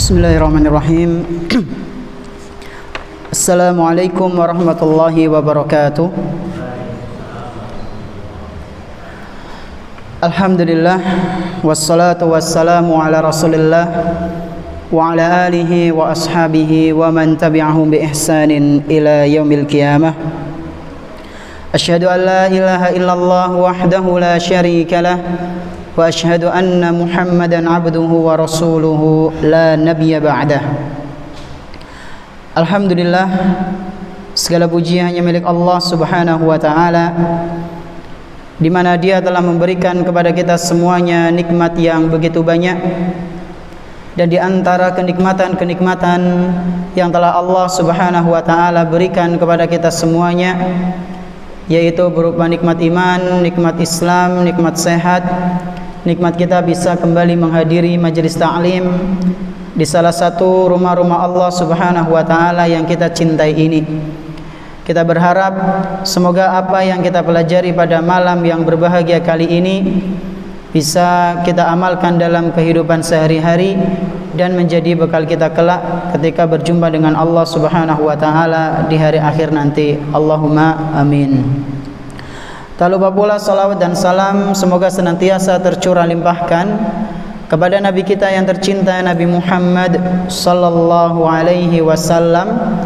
Bismillahirrahmanirrahim. Assalamualaikum warahmatullahi wabarakatuh. Alhamdulillah, wassalatu wassalamu ala rasulillah wa ala alihi wa ashabihi wa man tabi'ahum bi ihsanin ila yaumil qiyamah. Asyhadu an la ilaha illallah wahdahu la syarika lah wa asyhadu anna Muhammadan abduhu wa rasuluhu la nabiyya ba'dah. Alhamdulillah, segala puji hanya milik Allah Subhanahu wa taala, di mana Dia telah memberikan kepada kita semuanya nikmat yang begitu banyak. Dan di antara kenikmatan-kenikmatan yang telah Allah Subhanahu wa taala berikan kepada kita semuanya, yaitu berupa nikmat iman, nikmat Islam, nikmat sehat, nikmat kita bisa kembali menghadiri majelis ta'lim di salah satu rumah-rumah Allah Subhanahu wa taala yang kita cintai ini. Kita berharap semoga apa yang kita pelajari pada malam yang berbahagia kali ini bisa kita amalkan dalam kehidupan sehari-hari dan menjadi bekal kita kelak ketika berjumpa dengan Allah Subhanahu wa taala di hari akhir nanti. Allahumma amin. Tak lupa pula salawat dan salam semoga senantiasa tercurah limpahkan kepada Nabi kita yang tercinta, Nabi Muhammad sallallahu alaihi wasallam,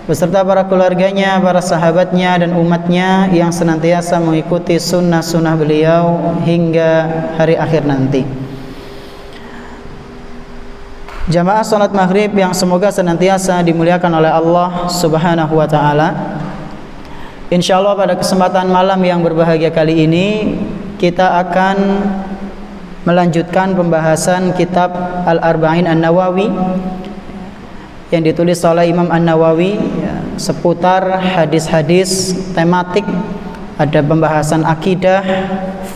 beserta para keluarganya, para sahabatnya dan umatnya yang senantiasa mengikuti sunnah-sunnah beliau hingga hari akhir nanti. Jamaah salat maghrib yang semoga senantiasa dimuliakan oleh Allah Subhanahu wa ta'ala, InsyaAllah pada kesempatan malam yang berbahagia kali ini kita akan melanjutkan pembahasan kitab Al-Arba'in An-Nawawi yang ditulis oleh Imam An-Nawawi seputar hadis-hadis tematik. Ada pembahasan akidah,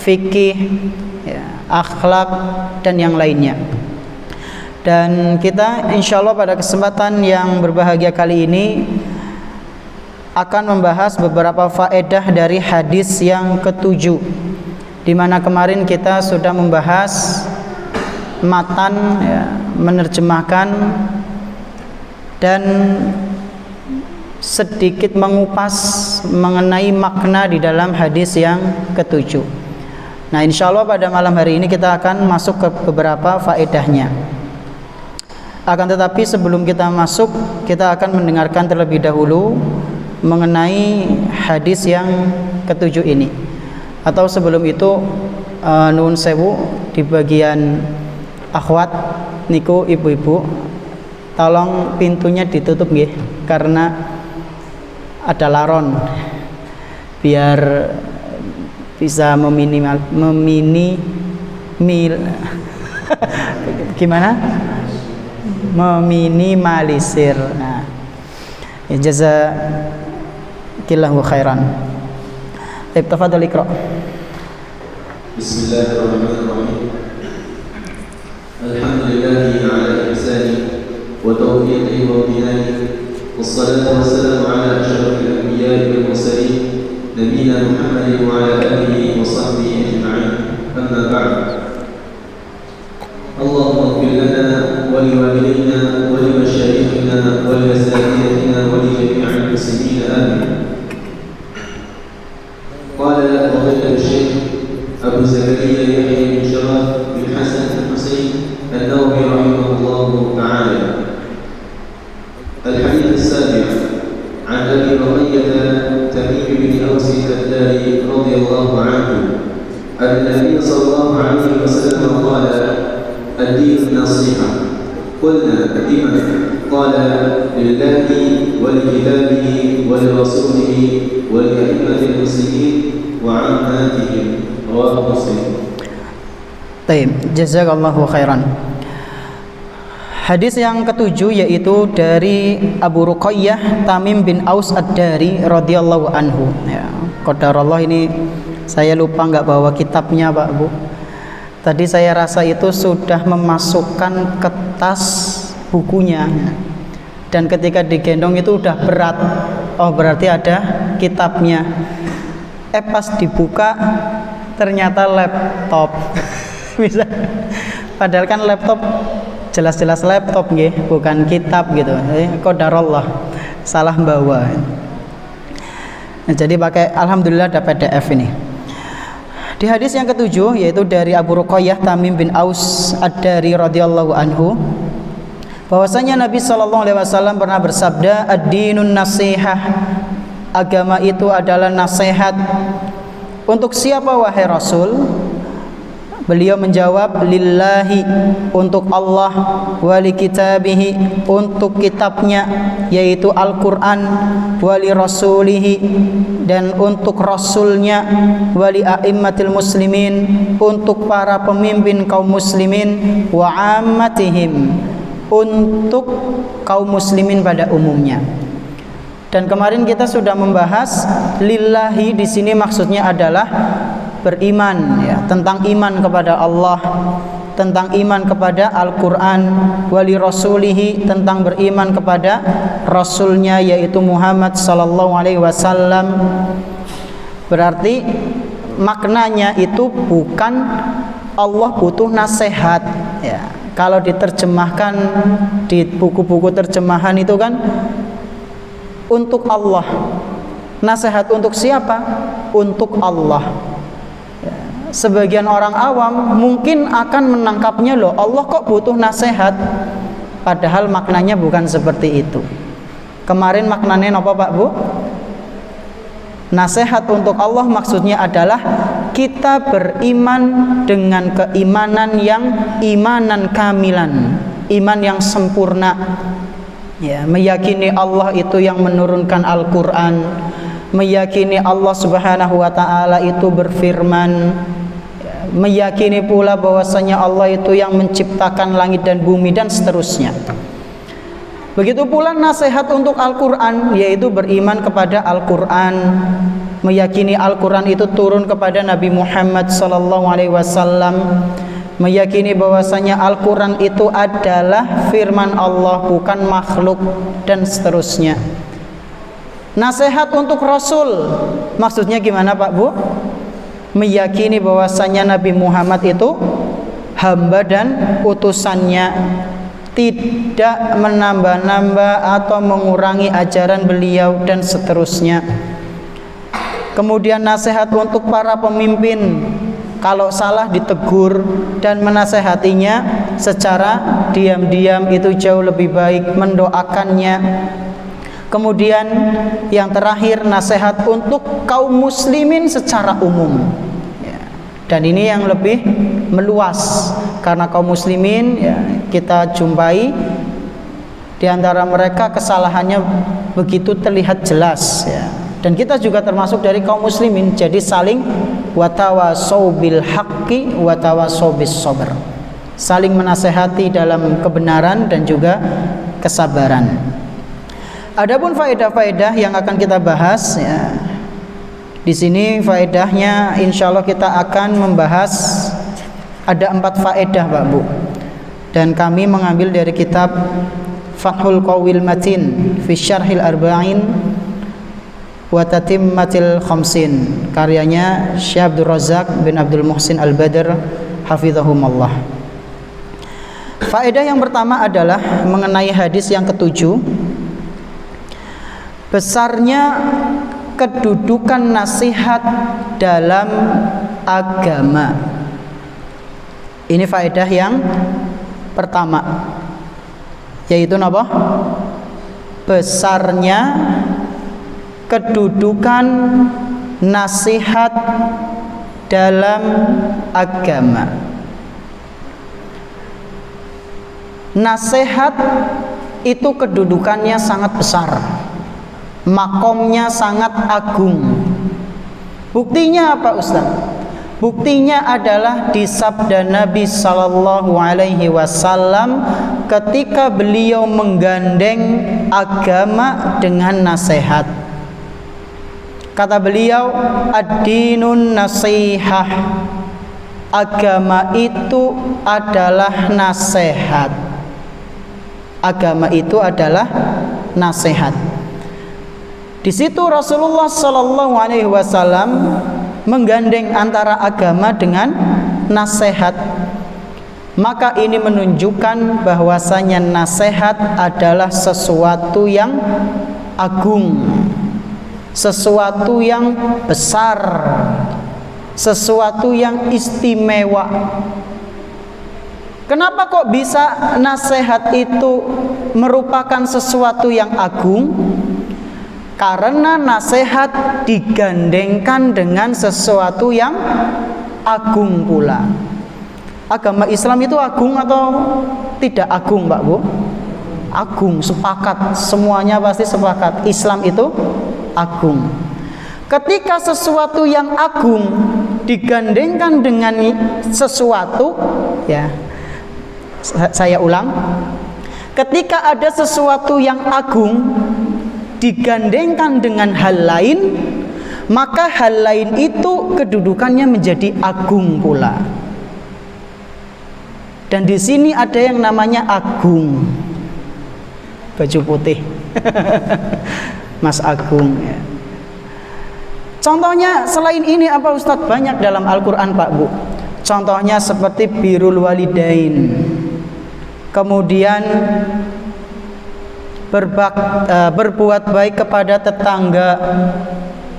fikih, akhlak dan yang lainnya. Dan kita insyaallah pada kesempatan yang berbahagia kali ini akan membahas beberapa faedah dari hadis yang ketujuh, di mana kemarin kita sudah membahas matan, menerjemahkan dan sedikit mengupas mengenai makna di dalam hadis yang ketujuh. Nah, insyaallah pada malam hari ini kita akan masuk ke beberapa faedahnya. Akan tetapi sebelum kita masuk, kita akan mendengarkan terlebih dahulu mengenai hadis yang ketujuh ini. Atau sebelum itu, nuwun sewu di bagian akhwat niku ibu-ibu, tolong pintunya ditutup nggih, karena ada laron, biar bisa meminimalisir. Nah, jazakillahu khairan. Tafadhal iqra. Bismillahirrahmanirrahim. Alhamdulillahi ala ihsani wa tawfiqi wa binani, wassalatu wassalamu ala asyrafil anbiya'i wal mursalin, nabiyina Muhammadin wa ala alihi wa sahbihi ajma'in. Amma ba'd. Allahumma ighfir lana wa liwalidayna wa limashayikhina wa liasatidatina wa li jami'il muslimin. Amin. قال فضيلة الشيخ أبو زكريا يحيى بن شرف بن حسن الحسين النووي رحمه الله تعالى. الحديث السابع عن أبي بقية تميم بن أوس الداري رضي الله عنه أن النبي صلى الله عليه وسلم قال: الدين النصيحة. قلنا: لمن؟ قال: لله ولكتابه ولرسوله ولأئمة المسلمين وعاماتهم. رواه مسلم. Baik, jazakallahu khairan. Hadis yang ketujuh yaitu dari Abu Ruqayyah Tamim bin Aus Ad-Dari radhiyallahu anhu. Ya, qadarullah, ini saya lupa nggak bawa kitabnya, Pak Bu. Tadi saya rasa itu sudah memasukkan ke tas bukunya, dan ketika digendong itu udah berat. Oh, berarti ada kitabnya. Pas dibuka ternyata laptop. Bisa. Padahal kan laptop jelas-jelas laptop nggih, bukan kitab gitu. Qadarullah, salah bawa. Nah, jadi pakai alhamdulillah ada PDF ini. Di hadis yang ketujuh, yaitu dari Abu Ruqayyah Tamim bin Aus Ad-Dari radhiyallahu anhu, bahwasanya Nabi SAW pernah bersabda, ad-dinun nasihah, agama itu adalah nasihat. Untuk siapa wahai Rasul? Beliau menjawab, lillahi, untuk Allah, wali kitabihi, untuk kitabnya yaitu Al-Quran, wali rasulihi, dan untuk rasulnya, wali a'immatil muslimin, untuk para pemimpin kaum muslimin, wa ammatihim, untuk kaum muslimin pada umumnya. Dan kemarin kita sudah membahas lillahi di sini maksudnya adalah beriman, ya, tentang iman kepada Allah, tentang iman kepada Al-Quran, wali rasulihi, tentang beriman kepada rasulnya yaitu Muhammad sallallahu alaihi wasallam. Berarti maknanya itu bukan Allah butuh nasihat, ya. Kalau diterjemahkan di buku-buku terjemahan itu kan untuk Allah. Nasihat untuk siapa? Untuk Allah. Sebagian orang awam mungkin akan menangkapnya, loh, Allah kok butuh nasihat, padahal maknanya bukan seperti itu. Kemarin maknanya apa Pak Bu? Nasihat untuk Allah maksudnya adalah kita beriman dengan keimanan yang imanan kamilan, iman yang sempurna, ya, meyakini Allah itu yang menurunkan Al-Quran, meyakini Allah Subhanahu wa ta'ala itu berfirman, meyakini pula bahwasanya Allah itu yang menciptakan langit dan bumi, dan seterusnya. Begitu pula nasihat untuk Al-Quran, yaitu beriman kepada Al-Quran, meyakini Al-Quran itu turun kepada Nabi Muhammad SAW, meyakini bahwasanya Al-Quran itu adalah firman Allah, bukan makhluk, dan seterusnya. Nasihat untuk Rasul maksudnya gimana Pak Bu? Meyakini bahwasanya Nabi Muhammad itu hamba dan utusannya, tidak menambah-nambah atau mengurangi ajaran beliau, dan seterusnya. Kemudian nasihat untuk para pemimpin, kalau salah ditegur dan menasehatinya secara diam-diam itu jauh lebih baik, mendoakannya. Kemudian yang terakhir, nasihat untuk kaum muslimin secara umum, ya. Dan ini yang lebih meluas, karena kaum muslimin, ya, kita jumpai di antara mereka kesalahannya begitu terlihat jelas, ya. Dan kita juga termasuk dari kaum muslimin, jadi saling watawasau bil haqqi watawasau bis sabr, saling menasehati dalam kebenaran dan juga kesabaran. Adapun faedah-faedah yang akan kita bahas, ya, di sini faedahnya insya Allah kita akan membahas ada 4 faedah Pak Bu, dan kami mengambil dari kitab Fathul Qawil Matin fi Syarhil Arba'in wa Tatimmatil Khamsin, karyanya Syekh Abdul Razak bin Abdul Muhsin Al-Badr hafizahumullah. Faedah yang pertama adalah mengenai hadis yang ketujuh, besarnya kedudukan nasihat dalam agama. Ini faedah yang pertama, yaitu apa? Besarnya kedudukan nasihat dalam agama. Nasihat itu kedudukannya sangat besar, makomnya sangat agung. Buktinya apa Ustaz? Buktinya adalah di sabda Nabi sallallahu alaihi wasallam ketika beliau menggandeng agama dengan nasihat. Kata beliau, ad-dinun nasihah, agama itu adalah nasihat. Agama itu adalah nasihat. Di situ Rasulullah sallallahu alaihi wasallam menggandeng antara agama dengan nasihat. maka ini menunjukkan bahwasanya nasihat adalah sesuatu yang agung, sesuatu yang besar, sesuatu yang istimewa. Kenapa kok bisa nasihat itu merupakan sesuatu yang agung? Karena nasihat digandengkan dengan sesuatu yang agung pula. Agama Islam itu agung atau tidak agung, Pak Bu? Agung, sepakat, semuanya pasti sepakat. Islam itu agung. Ketika sesuatu yang agung digandengkan dengan sesuatu, ya, saya ulang, ketika ada sesuatu yang agung digandengkan dengan hal lain, maka hal lain itu kedudukannya menjadi agung pula. Dan di sini ada yang namanya Agung, baju putih, Mas Agung. Ya. Contohnya selain ini apa Ustadz? Banyak dalam Al-Quran, Pak Bu. Contohnya seperti birrul walidain, kemudian berbuat baik kepada tetangga,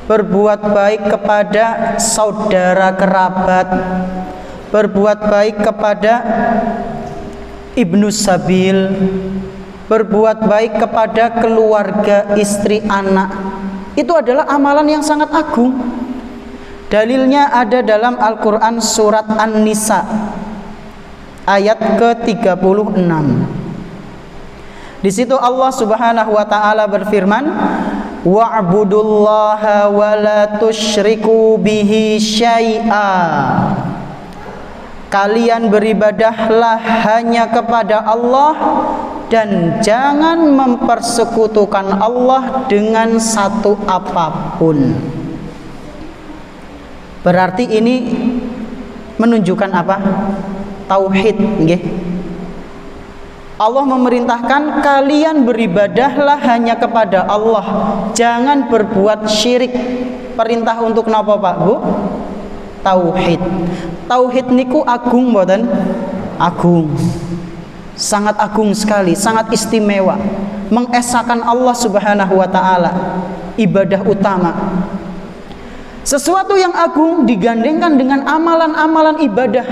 berbuat baik kepada saudara kerabat, berbuat baik kepada ibnu sabil, berbuat baik kepada keluarga, istri, anak. Itu adalah amalan yang sangat agung. Dalilnya ada dalam Al-Quran surat An-Nisa ayat ke-36. Di situ Allah Subhanahu wa taala berfirman, wa'budullaha wa la tusyriku bihi syai'a. Kalian beribadahlah hanya kepada Allah dan jangan mempersekutukan Allah dengan satu apapun. Berarti ini menunjukkan apa? Tauhid, nggih. Allah memerintahkan kalian beribadahlah hanya kepada Allah, jangan berbuat syirik. Perintah untuk napa, Pak Bu? Tauhid. Tauhid niku agung mboten? Agung. Sangat agung sekali, sangat istimewa. Mengesahkan Allah Subhanahu wa taala, ibadah utama. Sesuatu yang agung digandengkan dengan amalan-amalan ibadah,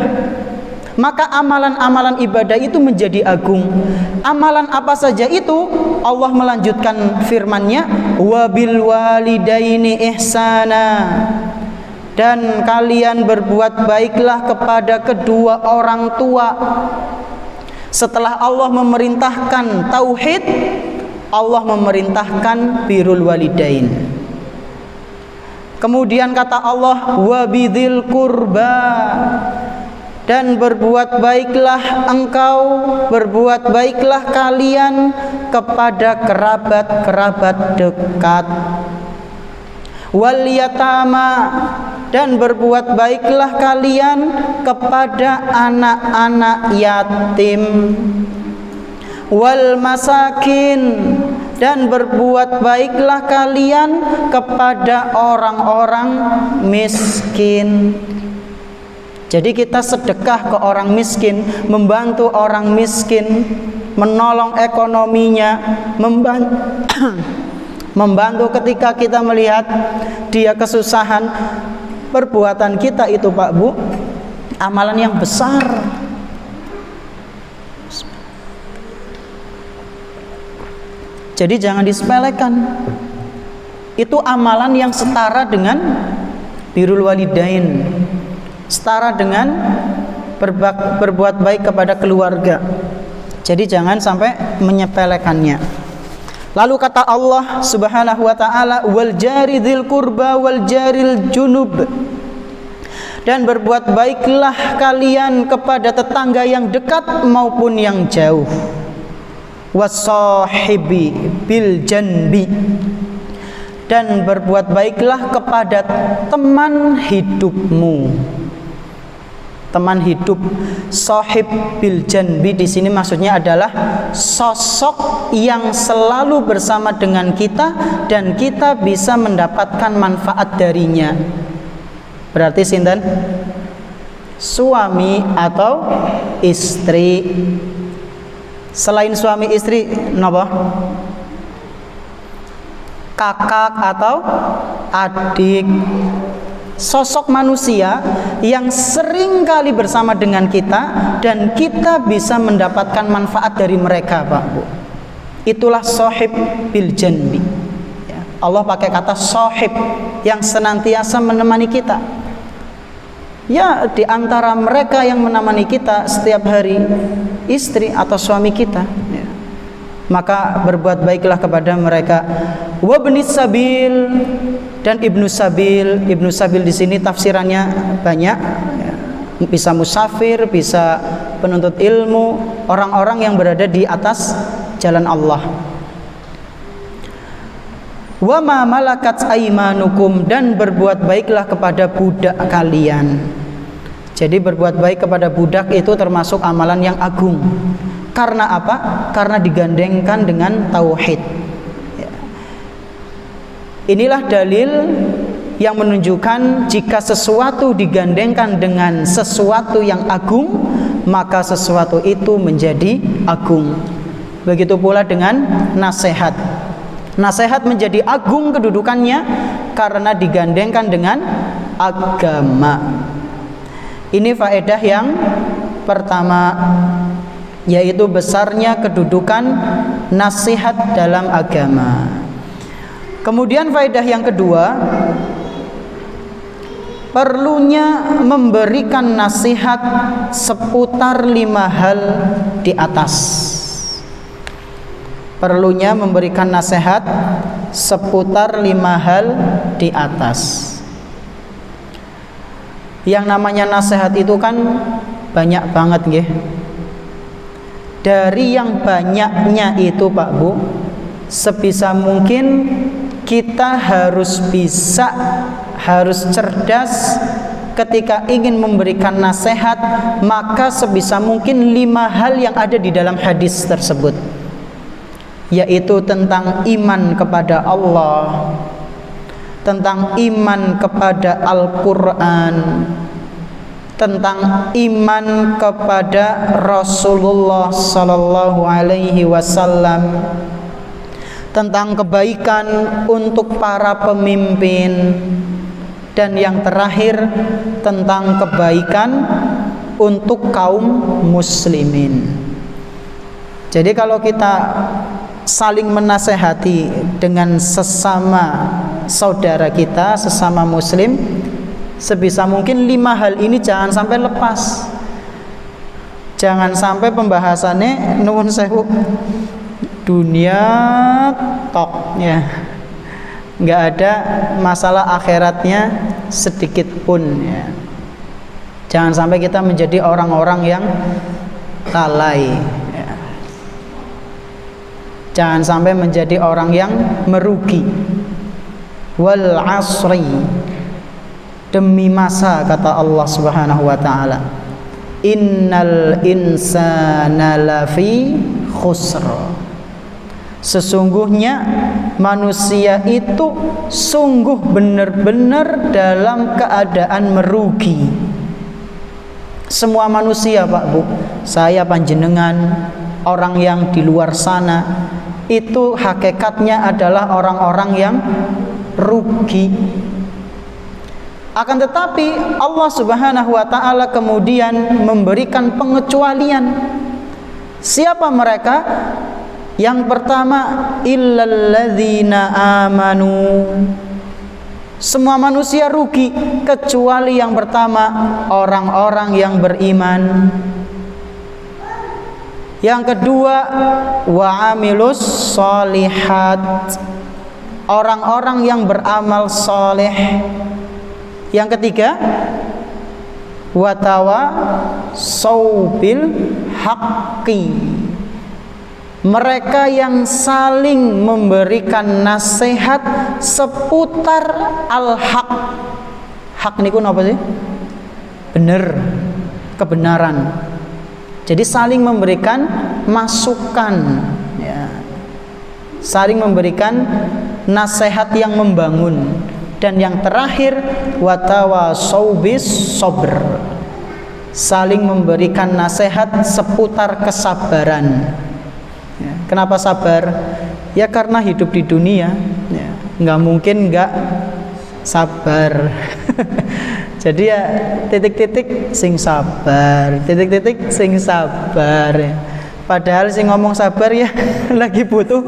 maka amalan-amalan ibadah itu menjadi agung. Amalan apa saja itu? Allah melanjutkan firman-Nya, wabil walidaini ihsana, dan kalian berbuat baiklah kepada kedua orang tua. Setelah Allah memerintahkan tauhid, Allah memerintahkan birrul walidain. Kemudian kata Allah, wabidil kurba, dan berbuat baiklah engkau, berbuat baiklah kalian kepada kerabat-kerabat dekat. Wal yatama, dan berbuat baiklah kalian kepada anak-anak yatim. Wal masakin, dan berbuat baiklah kalian kepada orang-orang miskin. Jadi kita sedekah ke orang miskin, membantu orang miskin, menolong ekonominya, membantu ketika kita melihat dia kesusahan. Perbuatan kita itu, Pak Bu, amalan yang besar. Jadi jangan disepelekan. Itu amalan yang setara dengan birrul walidain, setara dengan berbuat baik kepada keluarga. Jadi jangan sampai menyepelekannya. Lalu kata Allah Subhanahu wa taala, wal jari dzil qurba wal jaril junub, dan berbuat baiklah kalian kepada tetangga yang dekat maupun yang jauh. Wasahibi bil janbi, dan berbuat baiklah kepada teman hidupmu. Teman hidup, sahib bil janbi di sini maksudnya adalah sosok yang selalu bersama dengan kita dan kita bisa mendapatkan manfaat darinya. Berarti sinten? suami atau istri. Selain suami istri napa? Kakak atau adik. Sosok manusia yang sering kali bersama dengan kita dan kita bisa mendapatkan manfaat dari mereka, Pak Bu. Itulah sahib bil janbi. Allah pakai kata sahib, yang senantiasa menemani kita. Ya, di antara mereka yang menemani kita setiap hari istri atau suami kita. Ya. Maka berbuat baiklah kepada mereka. Wa ibnis sabil dan ibnu sabil. Ibnu sabil di sini tafsirannya banyak. Ya. Bisa musafir, bisa penuntut ilmu, orang-orang yang berada di atas jalan Allah. Wa ma malakat aimanukum, dan berbuat baiklah kepada budak kalian. Jadi berbuat baik kepada budak itu termasuk amalan yang agung. Karena apa? Karena digandengkan dengan tauhid. Ya. Inilah dalil yang menunjukkan jika sesuatu digandengkan dengan sesuatu yang agung, maka sesuatu itu menjadi agung. Begitu pula dengan nasihat. Nasihat menjadi agung kedudukannya karena digandengkan dengan agama. Ini faedah yang pertama, yaitu besarnya kedudukan nasihat dalam agama. Kemudian faedah yang kedua, perlunya memberikan nasihat seputar 5 hal di atas. Perlunya memberikan nasihat seputar 5 hal di atas. Yang namanya nasihat itu kan banyak banget nggih. Dari yang banyaknya itu Pak Bu, sebisa mungkin kita harus bisa, harus cerdas ketika ingin memberikan nasihat, maka sebisa mungkin 5 hal yang ada di dalam hadis tersebut, yaitu tentang iman kepada Allah, tentang iman kepada Al-Quran, tentang iman kepada Rasulullah Sallallahu Alaihi Wasallam, tentang kebaikan untuk para pemimpin, dan yang terakhir tentang kebaikan untuk kaum muslimin. Jadi kalau kita saling menasehati dengan sesama saudara kita, sesama muslim, sebisa mungkin 5 hal ini jangan sampai lepas. Jangan sampai pembahasannya nuwun sewu dunia tok ya, nggak ada masalah akhiratnya sedikit pun ya. Jangan sampai kita menjadi orang-orang yang lalai ya. Jangan sampai menjadi orang yang merugi. Wal asri, demi masa, kata Allah Subhanahu wa taala, innal insana lafi khusr. Sesungguhnya manusia itu sungguh benar-benar dalam keadaan merugi. Semua manusia Pak Bu, saya panjenengan, orang yang di luar sana, itu hakikatnya adalah orang-orang yang rugi. Akan tetapi Allah Subhanahu wa taala kemudian memberikan pengecualian. Siapa mereka? Yang pertama, illalladzina amanu. Semua manusia rugi kecuali yang pertama, orang-orang yang beriman. Yang kedua, wa amilus sholihat, orang-orang yang beramal soleh. Yang ketiga, watawa saubil haqqi, mereka yang saling memberikan nasihat seputar al-haq. Hak niku napa sih? Bener, kebenaran. Jadi saling memberikan masukan ya. Saling memberikan nasihat yang membangun. Dan yang terakhir, watawasau bis sabr, saling memberikan nasihat seputar kesabaran. Ya, kenapa sabar? Ya karena hidup di dunia, ya, nggak mungkin nggak sabar. Jadi ya titik-titik sing sabar, titik-titik sing sabar. Ya. Padahal sing ngomong sabar ya lagi butuh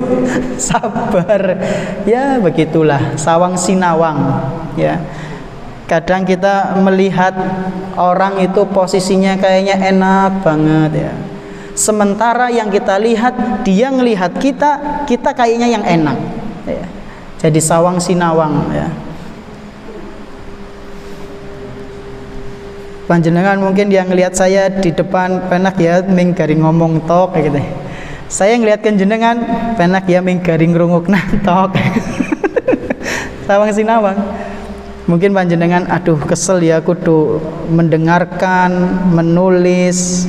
sabar. Ya begitulah, sawang sinawang. Ya. Kadang kita melihat orang itu posisinya kayaknya enak banget ya. Sementara yang kita lihat, dia ngelihat kita kayaknya yang enak ya. Jadi sawang sinawang ya. Panjenengan mungkin yang ngelihat saya di depan penak ya ming garing ngomong tok kayak gitu. Saya ngelihat jenengan penak ya ming garing ngrungokna tok. Sawang sinawang. Mungkin panjenengan aduh kesel ya kudu mendengarkan, menulis,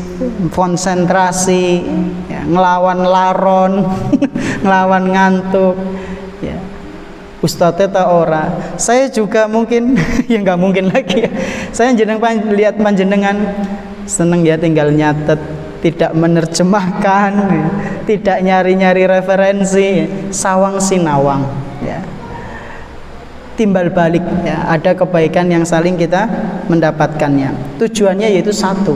konsentrasi, ya, ngelawan laron, ngelawan ngantuk. Ya. Ustadznya tak ora. Saya juga mungkin ya nggak mungkin lagi ya. Saya lihat panjenengan seneng ya tinggal nyatet, tidak menerjemahkan, ya. Tidak nyari-nyari referensi, sawang sinawang. Ya. Timbal balik ya, ada kebaikan yang saling kita mendapatkannya. Tujuannya yaitu satu,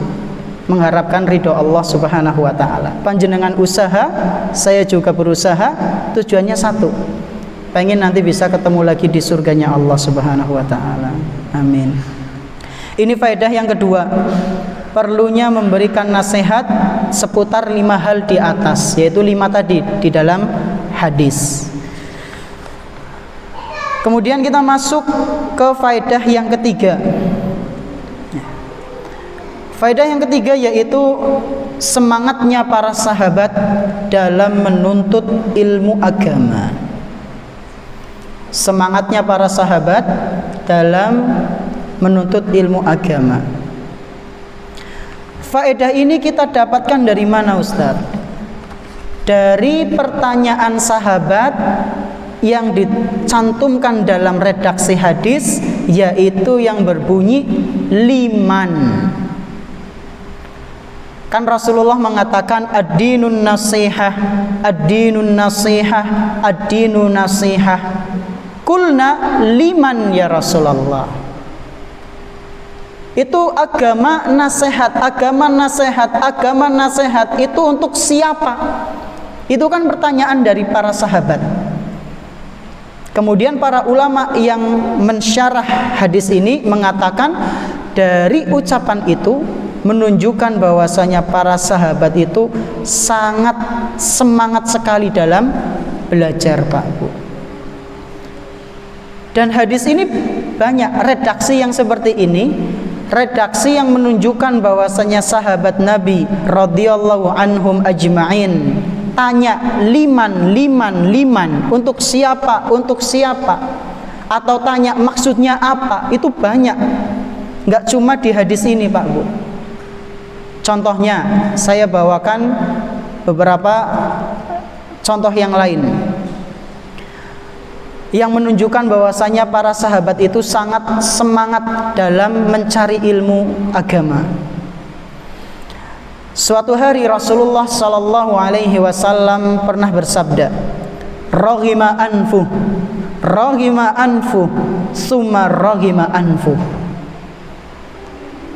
mengharapkan ridho Allah Subhanahu wa taala. Panjenengan usaha, saya juga berusaha, tujuannya satu. Pengen nanti bisa ketemu lagi di surganya Allah Subhanahu wa taala. Amin. Ini faedah yang kedua, perlunya memberikan nasihat seputar 5 hal di atas, yaitu 5 tadi di dalam hadis. Kemudian kita masuk ke faedah yang ketiga. Faedah yang ketiga yaitu semangatnya para sahabat dalam menuntut ilmu agama. Semangatnya para sahabat dalam menuntut ilmu agama. Faedah ini kita dapatkan dari mana, Ustaz? Dari pertanyaan sahabat yang dicantumkan dalam redaksi hadis, yaitu yang berbunyi liman. Kan Rasulullah mengatakan ad-dinun nasihah, ad-dinun nasihah, ad-dinun nasihah. Kulna liman ya Rasulullah. Itu agama nasihat, agama nasihat, agama nasihat itu untuk siapa? Itu kan pertanyaan dari para sahabat. Kemudian para ulama yang mensyarah hadis ini mengatakan dari ucapan itu menunjukkan bahwasanya para sahabat itu sangat semangat sekali dalam belajar, Pak Bu. Dan hadis ini banyak redaksi yang seperti ini, redaksi yang menunjukkan bahwasanya sahabat Nabi radhiyallahu anhum ajma'in tanya liman untuk siapa, atau tanya maksudnya apa, itu banyak, nggak cuma di hadis ini Pak Bu. Contohnya saya bawakan beberapa contoh yang lain yang menunjukkan bahwasanya para sahabat itu sangat semangat dalam mencari ilmu agama. Suatu hari Rasulullah sallallahu alaihi wasallam pernah bersabda, "Raghima anfu, summa raghima anfu."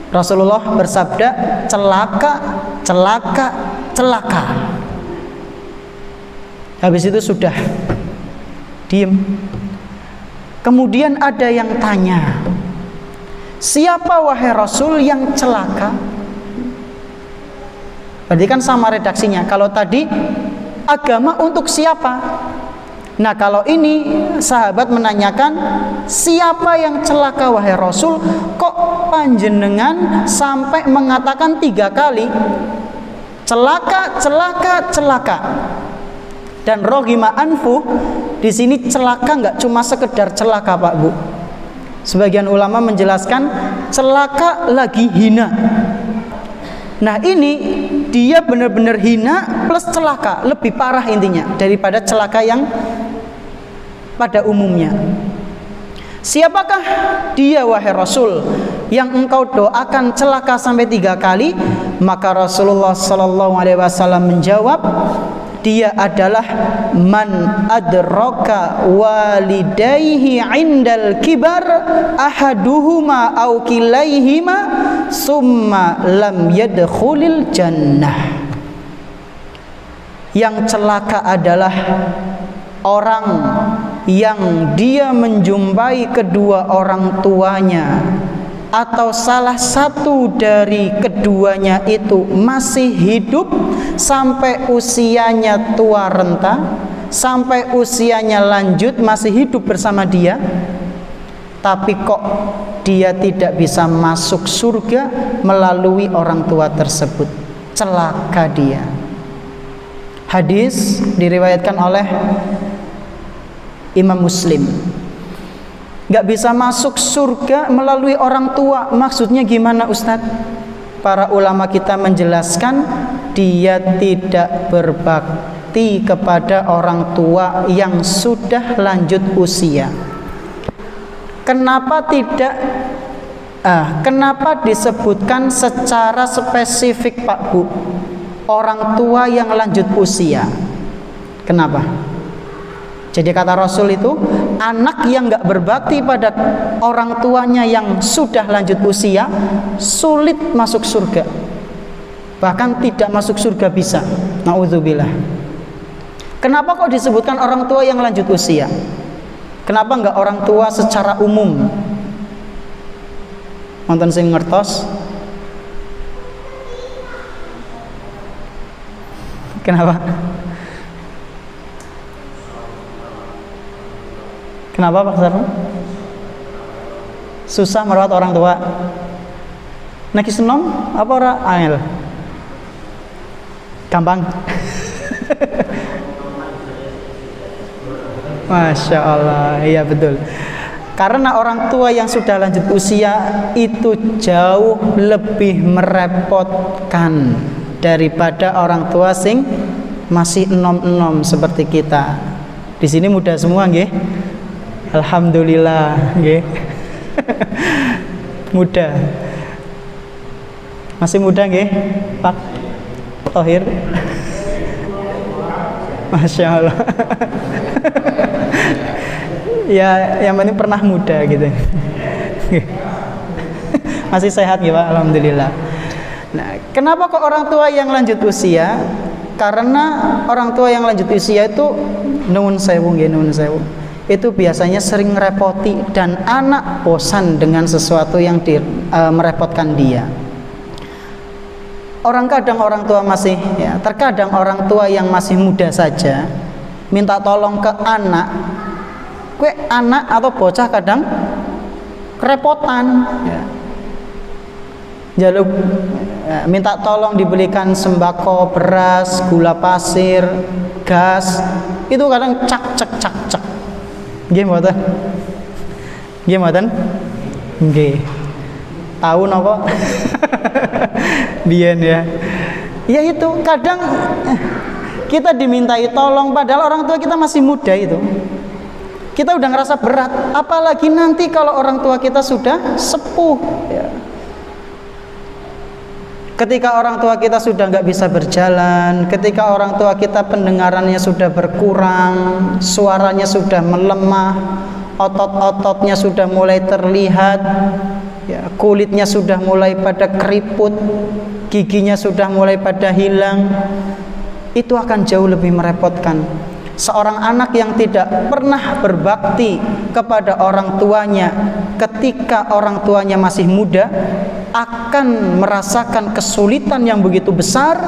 Rasulullah bersabda, celaka. Habis itu sudah diam. Kemudian ada yang tanya, "Siapa wahai Rasul yang celaka?" Berarti kan sama redaksinya. Kalau tadi agama untuk siapa? Nah kalau ini sahabat menanyakan siapa yang celaka wahai Rasul, kok panjenengan sampai mengatakan 3 kali celaka. Dan roghima anfu di sini celaka nggak cuma sekedar celaka Pak Bu. Sebagian ulama menjelaskan celaka lagi hina. Nah ini dia benar-benar hina plus celaka, lebih parah intinya daripada celaka yang pada umumnya. Siapakah dia wahai Rasul? yang engkau doakan celaka sampai 3 kali? Maka Rasulullah sallallahu alaihi wasallam menjawab, dia adalah man adraka walidayhi indal kibar ahaduhuma aw kilaihima summa lam yadkhulil jannah. Yang celaka adalah orang yang dia menjumpai kedua orang tuanya atau salah satu dari keduanya itu masih hidup sampai usianya tua renta, sampai usianya lanjut masih hidup bersama dia, tapi kok dia tidak bisa masuk surga melalui orang tua tersebut. Celaka dia. Hadis diriwayatkan oleh Imam Muslim. Gak bisa masuk surga melalui orang tua. Maksudnya gimana Ustadz? Para ulama kita menjelaskan, dia tidak berbakti kepada orang tua yang sudah lanjut usia. Kenapa tidak? Kenapa disebutkan secara spesifik Pak Bu? Orang tua yang lanjut usia. Kenapa? Jadi kata Rasul itu, anak yang gak berbakti pada orang tuanya yang sudah lanjut usia sulit masuk surga, bahkan tidak masuk surga bisa. Na'udzubillah. Kenapa kok disebutkan orang tua yang lanjut usia? Kenapa enggak orang tua secara umum? Wonten sing ngertos? Kenapa? Kenapa Pak Sarno? Susah merawat orang tua. Naki senong apa ora angel? Gampang. Masya Allah, iya betul. Karena orang tua yang sudah lanjut usia itu jauh lebih merepotkan daripada orang tua sing masih enom-enom seperti kita. Di sini muda semua nggih. Alhamdulillah nggih. Muda. Masih muda nggih, Pak Tohir? Masya Allah. Ya, yang penting pernah muda gitu. Masih sehat gitu Pak, alhamdulillah. Nah, kenapa kok orang tua yang lanjut usia? Karena orang tua yang lanjut usia itu nuwun sewu nggih, nuwun sewu. Itu biasanya sering ngerepoti dan anak bosan dengan sesuatu yang merepotkan dia. Kadang orang tua masih ya, terkadang orang tua yang masih muda saja minta tolong ke anak. Kue anak atau bocah kadang kerepotan ya. Jaluk minta tolong dibelikan sembako, beras, gula pasir, gas. Itu kadang cak. Nggih mboten? Nggih mboten? Nggih. Tahu napa? Biyen ya. Ya itu kadang kita dimintai tolong padahal orang tua kita masih muda itu. Kita udah ngerasa berat, apalagi nanti kalau orang tua kita sudah sepuh ya. Ketika orang tua kita sudah nggak bisa berjalan, ketika orang tua kita pendengarannya sudah berkurang, suaranya sudah melemah, otot-ototnya sudah mulai terlihat ya, kulitnya sudah mulai pada keriput, giginya sudah mulai pada hilang, itu akan jauh lebih merepotkan. Seorang anak yang tidak pernah berbakti kepada orang tuanya ketika orang tuanya masih muda akan merasakan kesulitan yang begitu besar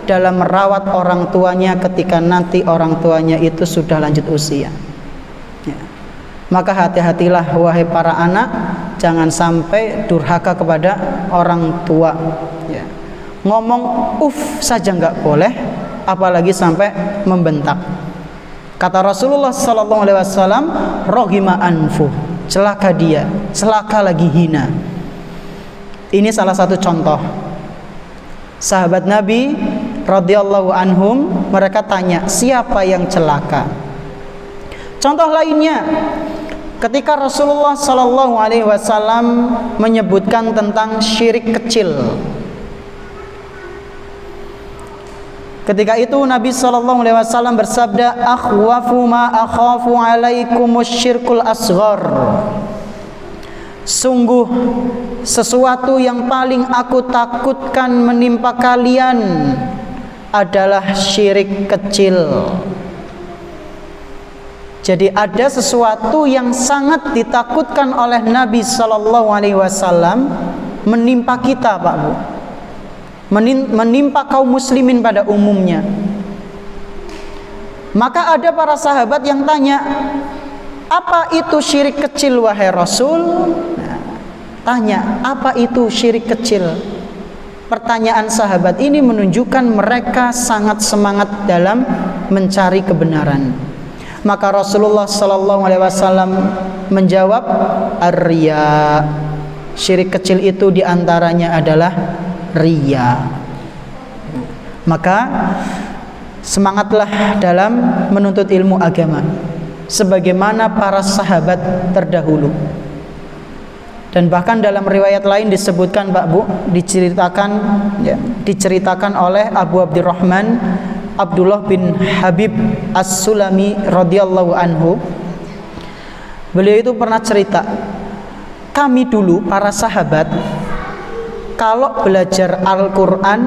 dalam merawat orang tuanya ketika nanti orang tuanya itu sudah lanjut usia ya. Maka hati-hatilah wahai para anak, jangan sampai durhaka kepada orang tua ya. Ngomong saja nggak boleh, apalagi sampai membentak. Kata Rasulullah sallallahu alaihi wasallam, rohima anfu, celaka dia, celaka lagi hina. Ini salah satu contoh. Sahabat Nabi radhiyallahu anhum, mereka tanya, siapa yang celaka? Contoh lainnya, ketika Rasulullah Sallallahu Alaihi Wasallam menyebutkan tentang syirik kecil. Ketika itu Nabi Sallallahu Alaihi Wasallam bersabda, akhwafu ma akhafu alaikumus syirkul asghar. Sungguh sesuatu yang paling aku takutkan menimpa kalian adalah syirik kecil. Jadi ada sesuatu yang sangat ditakutkan oleh Nabi Sallallahu Alaihi Wasallam menimpa kita, Pak Bu, menimpa kaum muslimin pada umumnya. Maka ada para sahabat yang tanya, apa itu syirik kecil wahai Rasul? Tanya, apa itu syirik kecil? Pertanyaan sahabat ini menunjukkan mereka sangat semangat dalam mencari kebenaran. Maka Rasulullah Sallallahu Alaihi Wasallam menjawab, ar-riya. Syirik kecil itu diantaranya adalah riya. Maka semangatlah dalam menuntut ilmu agama sebagaimana para sahabat terdahulu. Dan bahkan dalam riwayat lain disebutkan, Pak Bu, diceritakan oleh Abu Abdurrahman Abdullah bin Habib As-Sulami radhiyallahu anhu. Beliau itu pernah cerita, kami dulu para sahabat kalau belajar Al-Quran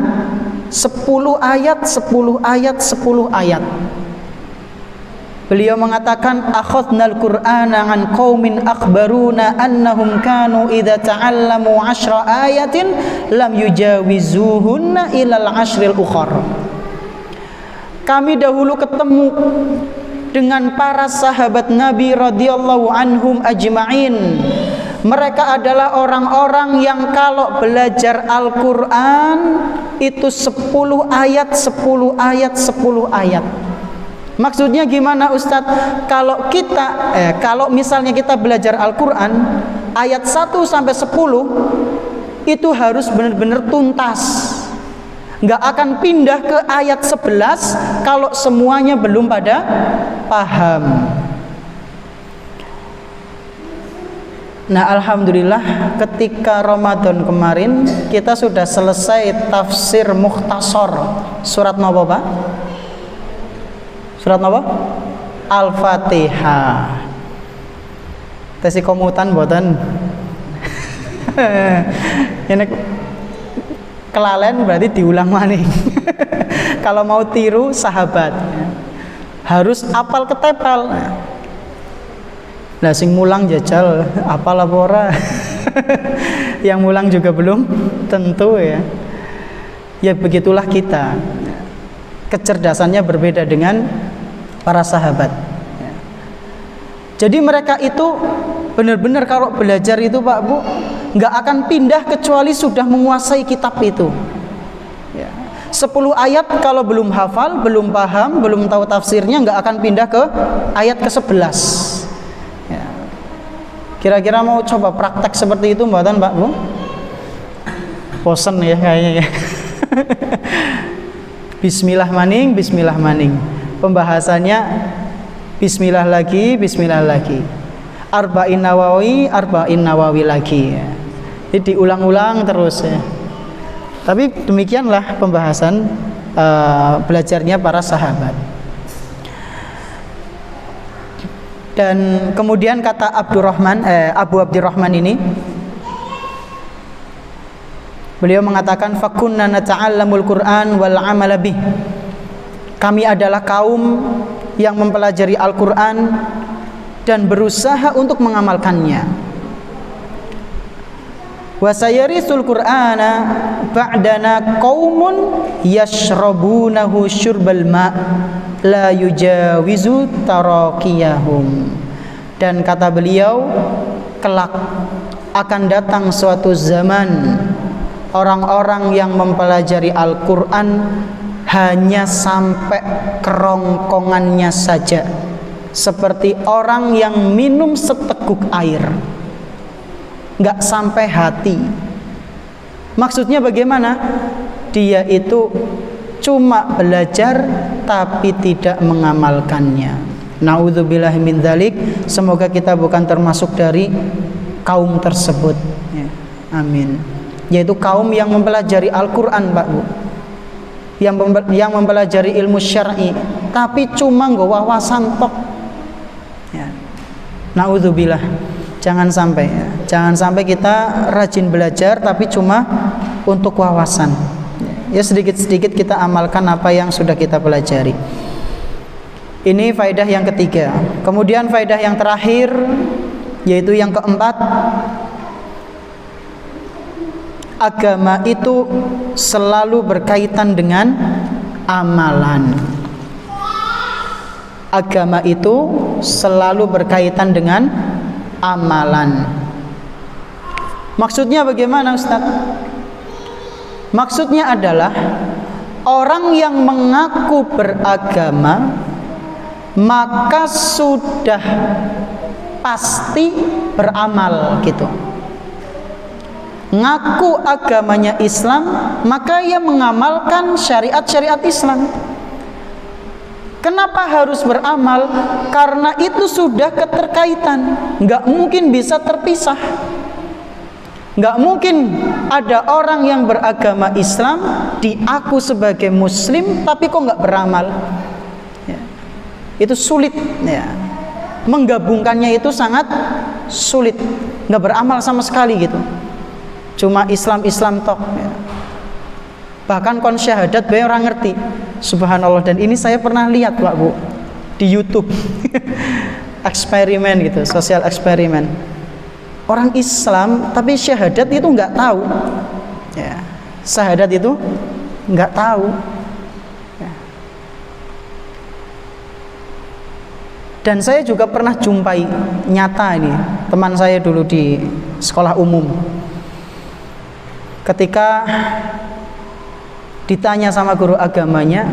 10 ayat 10 ayat 10 ayat, beliau mengatakan, akhadnal Qur'ana an qaumin akhbaruna annahum kanu idza ta'allamu 10 ayatin lam yujawizuhunna ilal 10 ukhar. Kami dahulu ketemu dengan para sahabat Nabi radhiyallahu anhum ajma'in. Mereka adalah orang-orang yang kalau belajar Al-Quran itu 10 ayat 10 ayat 10 ayat. Maksudnya gimana Ustadz? Kalau misalnya kita belajar Al-Quran ayat 1 sampai 10 itu harus benar-benar tuntas. Nggak akan pindah ke ayat 11 kalau semuanya belum pada paham. Nah, alhamdulillah ketika Ramadan kemarin kita sudah selesai tafsir mukhtasar surat napa, Pak? Surat napa? Al-Fatihah. Tesi komutan mboten. Ini kelalen berarti diulang maning. Kalau mau tiru sahabat harus apal ketepal. Nah, sing mulang jajal apal apa ora? Yang mulang juga belum tentu ya. Ya begitulah kita. Kecerdasannya berbeda dengan para sahabat. Jadi mereka itu benar-benar kalau belajar itu, Pak Bu, nggak akan pindah kecuali sudah menguasai kitab itu. 10 ayat kalau belum hafal, belum paham, belum tahu tafsirnya, nggak akan pindah ke ayat ke-11. Kira-kira mau coba praktek seperti itu mboten, Pak Bu? Bosen ya kayaknya ya. Bismillah maning, bismillah maning. Pembahasannya bismillah lagi, bismillah lagi. Arba'in Nawawi lagi. Jadi diulang-ulang terus ya. Tapi demikianlah pembahasan belajarnya para sahabat. Dan kemudian kata Abu Abdurrahman ini, beliau mengatakan fakunna nata'allamul Qur'an wal 'amala bih. Kami adalah kaum yang mempelajari Al-Qur'an dan berusaha untuk mengamalkannya. Wa sayarisul Qur'ana ba'dana qaumun yashrabunahu syurbal ma' la yujawizu taraqiyahum. Dan kata beliau, kelak akan datang suatu zaman orang-orang yang mempelajari Al-Quran hanya sampai kerongkongannya saja, seperti orang yang minum seteguk air, nggak sampai hati. Maksudnya bagaimana? Dia itu cuma belajar tapi tidak mengamalkannya. Na'udzubillahi min dzalik. Semoga kita bukan termasuk dari kaum tersebut ya. Amin. Yaitu kaum yang mempelajari Al-Qur'an, Pak Bu, yang mempelajari ilmu syar'i tapi cuma nggo wawasan tok ya. Na'udzubillah. Jangan sampai ya. Jangan sampai kita rajin belajar tapi cuma untuk wawasan ya. Sedikit-sedikit kita amalkan apa yang sudah kita pelajari. Ini faedah yang ketiga. Kemudian faedah yang terakhir, yaitu yang keempat, agama itu selalu berkaitan dengan amalan. Agama itu selalu berkaitan dengan amalan. Maksudnya bagaimana, Ustaz? Maksudnya adalah orang yang mengaku beragama maka sudah pasti beramal gitu. Ngaku agamanya Islam, maka ia mengamalkan syariat-syariat Islam. Kenapa harus beramal? Karena itu sudah keterkaitan, nggak mungkin bisa terpisah. Nggak mungkin ada orang yang beragama Islam diaku sebagai Muslim tapi kok nggak beramal. Itu sulit ya. Menggabungkannya itu sangat sulit. Nggak beramal sama sekali gitu. Cuma Islam tok ya. Bahkan kon syahadat bae orang ngerti. Subhanallah. Dan ini saya pernah lihat, Pak Bu, di YouTube. Eksperimen gitu, sosial eksperimen. Orang Islam tapi syahadat itu nggak tahu ya. Syahadat itu nggak tahu. Dan saya juga pernah jumpai nyata ini teman saya dulu di sekolah umum. Ketika ditanya sama guru agamanya,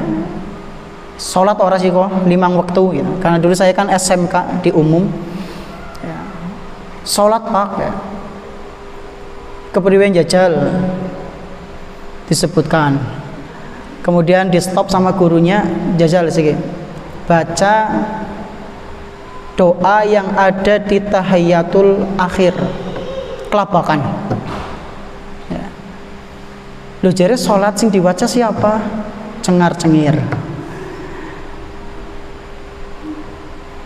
sholat ora sih kok 5 waktu gitu. Karena dulu saya kan SMK di umum ya. Sholat Pak ya. Kepriwe jajal disebutkan. Kemudian di stop sama gurunya, jajal sih baca doa yang ada di tahiyatul akhir, kelabakan ya. Loh jare sholat sing diwaca siapa? Cengar-cengir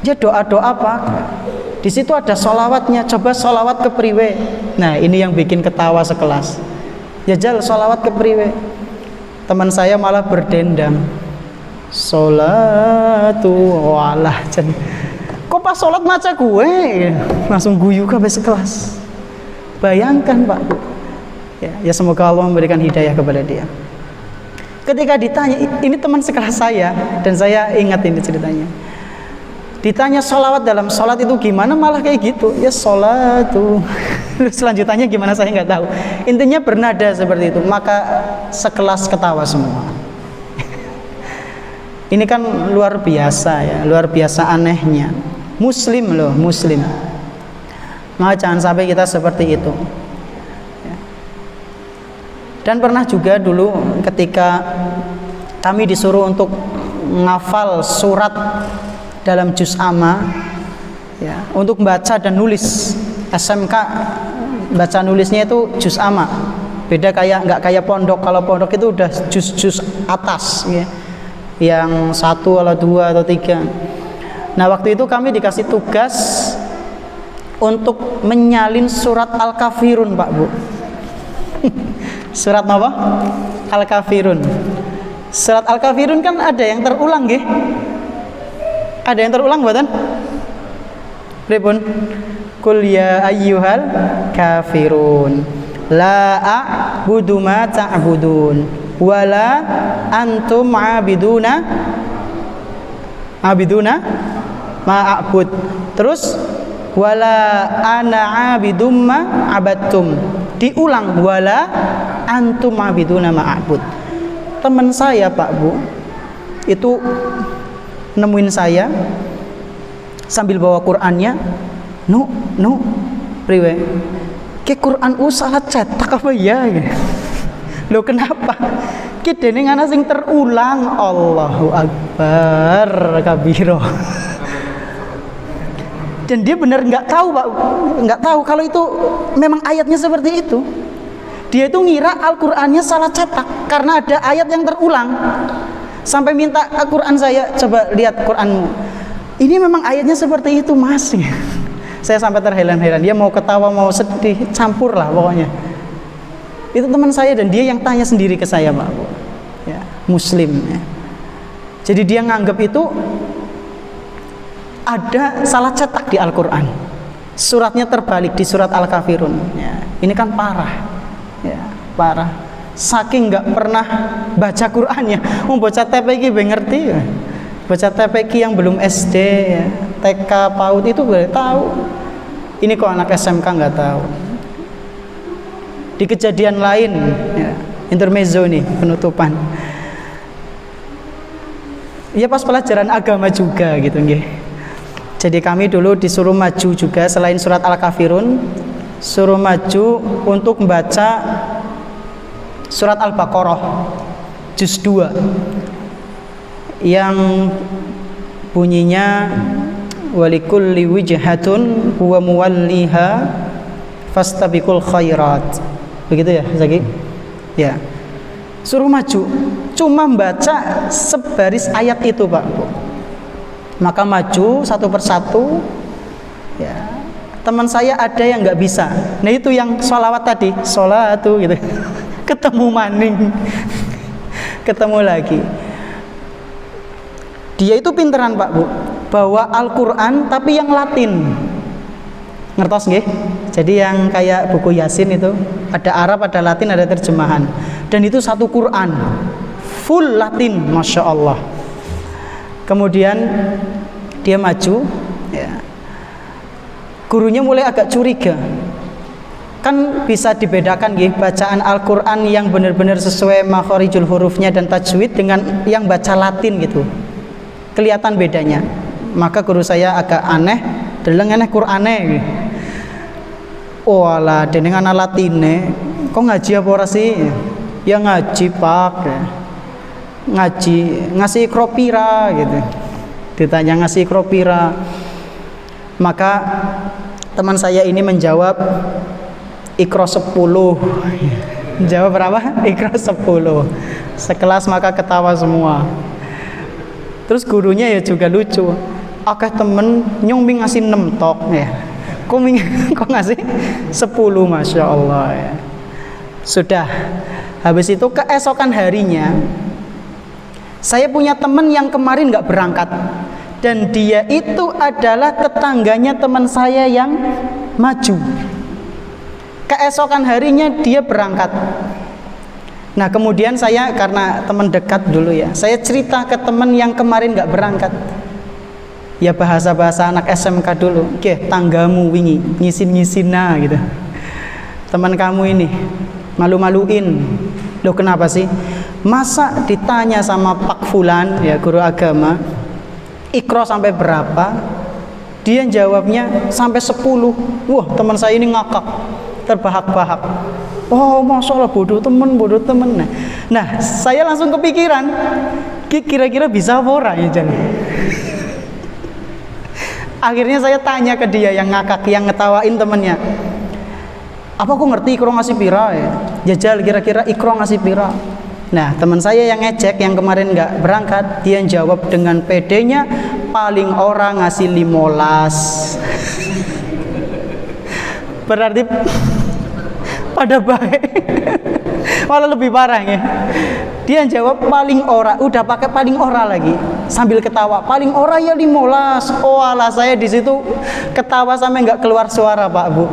ya. Doa-doa apa? Di situ ada sholawatnya. Coba sholawat ke priwe. Nah ini yang bikin ketawa sekelas. Jajal sholawat ke priwe. Teman saya malah berdendang, sholatu walah jen. Kok pas sholat maca gue langsung guyu kabeh sekelas. Bayangkan Pak ya, semoga Allah memberikan hidayah kepada dia. Ketika ditanya, ini teman sekelas saya dan saya ingat ini ceritanya. Ditanya sholawat dalam sholat itu gimana, malah kayak gitu ya, sholat tuh. Selanjutannya gimana saya nggak tahu. Intinya bernada seperti itu, maka sekelas ketawa semua. Ini kan luar biasa ya, luar biasa anehnya. Muslim loh, Muslim. Maka jangan sampai kita seperti itu. Dan pernah juga dulu ketika kami disuruh untuk menghafal surat dalam juz amma ya, untuk baca dan nulis. SMK baca nulisnya itu juz amma. Beda nggak kayak pondok. Kalau pondok itu udah juz-juz atas ya. Yang 1 atau 2 atau 3. Nah waktu itu kami dikasih tugas untuk menyalin surat Al-Kafirun Pak Bu. Surat apa? Al-Kafirun. Surat Al-Kafirun kan ada yang terulang nggih? Ada yang terulang buatan? Pripun? Qul ya ayyuhal kafirun la a'budu ma ta'budun wala antum abiduna ma'abud. Terus wala ana abidum ma'abattum. Diulang wala antum abiduna ma'abud. Teman saya Pak Bu itu nemuin saya sambil bawa Qur'annya. Nu priwe ke Quran salah cetak apa ya? Loh kenapa? Ki dening ana sing terulang. Allahu akbar kabiro. Dan dia benar nggak tahu Pak, nggak tahu kalau itu memang ayatnya seperti itu. Dia itu ngira Al-Qur'annya salah cetak karena ada ayat yang terulang. Sampai minta Al-Qur'an saya, coba lihat Qur'anmu. Ini memang ayatnya seperti itu Mas. Saya sampai terheran-heran. Dia mau ketawa, mau sedih, campur lah pokoknya. Itu teman saya dan dia yang tanya sendiri ke saya Pak. Ya, Muslim. Ya. Jadi dia nganggap itu ada salah cetak di Al-Quran, suratnya terbalik di surat Al-Kafirun. Ya, ini kan parah, ya, parah. Saking nggak pernah baca Qurannya, mau baca TPQ ngerti, ya. Baca TPQ yang belum SD, ya. TK, PAUD itu boleh tahu. Ini kok anak SMK nggak tahu. Di kejadian lain, ya, intermezzo nih penutupan. Ya pas pelajaran agama juga gitu, nggih. Jadi kami dulu disuruh maju juga selain surat Al-Kafirun, suruh maju untuk membaca surat Al-Baqarah juz 2 yang bunyinya walikulli wijhatun huwa muwalliha fastabiqul khairat. Begitu ya, Zaki? Ya. Suruh maju, cuma baca sebaris ayat itu, Pak. Maka maju satu persatu, ya. Teman saya ada yang nggak bisa. Nah itu yang sholawat tadi, sholatu gitu. Ketemu maning, ketemu lagi. Dia itu pinteran Pak Bu, bawa Al-Quran tapi yang Latin. Ngertos nggih? Jadi yang kayak buku Yasin itu ada Arab, ada Latin, ada terjemahan. Dan itu satu Quran, full Latin, Masya Allah. Kemudian dia maju, ya. Gurunya mulai agak curiga. Kan bisa dibedakan ya, bacaan Al-Quran yang benar-benar sesuai makharijul hurufnya dan tajwid dengan yang baca Latin gitu. Kelihatan bedanya. Maka guru saya agak aneh, deleng aneh Qur'ane gitu. Oh alah, dengan Latine, kok ngaji apa ora sih? Ya ngaji Pak. Ya. Ngaji ngasih kropira gitu. Ditanya ngasih kropira, maka teman saya ini menjawab Iqra 10. Jawab berapa? Iqra 10. Sekelas maka ketawa semua. Terus gurunya ya juga lucu. Akeh temen nyumbing ngasih 6 tok ya. Kok ngasih 10, Masya Allah ya. Sudah. Habis itu keesokan harinya saya punya teman yang kemarin nggak berangkat, dan dia itu adalah tetangganya teman saya yang maju. Keesokan harinya dia berangkat. Nah kemudian saya, karena teman dekat dulu ya, saya cerita ke teman yang kemarin nggak berangkat. Ya bahasa-bahasa anak SMK dulu. Oke, tanggamu wingi nyisin-nyisina gitu. Teman kamu ini malu-maluin. Loh kenapa sih? Masa ditanya sama Pak Fulan, ya guru agama, Iqra sampai berapa? Dia jawabnya sampai 10. Wah, teman saya ini ngakak, terbahak-bahak. Oh, Masya Allah, bodoh temen. Nah, saya langsung kepikiran, kira-kira bisa apa ora ya Jan? Akhirnya saya tanya ke dia yang ngakak, yang ngetawain temennya. Apa kok ngerti Iqra ngasih pira ya? Jajal kira-kira Iqra ngasih pira. Nah teman saya yang ngecek yang kemarin nggak berangkat, dia jawab dengan pedenya paling orang ngasih 15. Berarti pada baik. Malah lebih parah ya. Dia jawab paling ora, udah pakai paling ora lagi sambil ketawa. Paling ora ya 15. Oh alah, saya di situ ketawa sampai nggak keluar suara Pak Bu.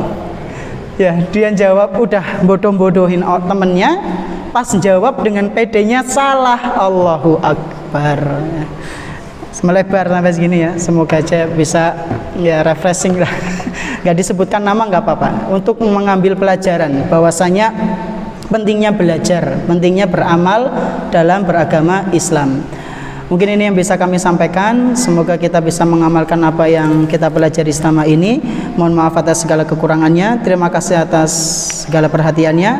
Ya, dia jawab udah bodoh-bodohin temennya, pas jawab dengan pedenya salah. Allahu Akbar. Melebar sampai segini ya. Semoga aja bisa ya refreshing lah. Gak disebutkan nama nggak apa-apa. Untuk mengambil pelajaran bahwasanya pentingnya belajar, pentingnya beramal dalam beragama Islam. Mungkin ini yang bisa kami sampaikan. Semoga kita bisa mengamalkan apa yang kita pelajari selama ini. Mohon maaf atas segala kekurangannya. Terima kasih atas segala perhatiannya.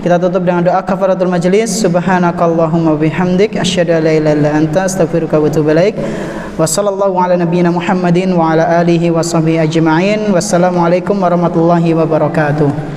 Kita tutup dengan doa kafaratul majelis. Subhanakallahumma bihamdik asyhadu an la ilaha illa anta astaghfiruka wa atubu ilaik. Wa sallallahu ala nabiyyina Muhammadin wa ala alihi wa sahbihi ajma'in. Wassalamualaikum warahmatullahi wabarakatuh.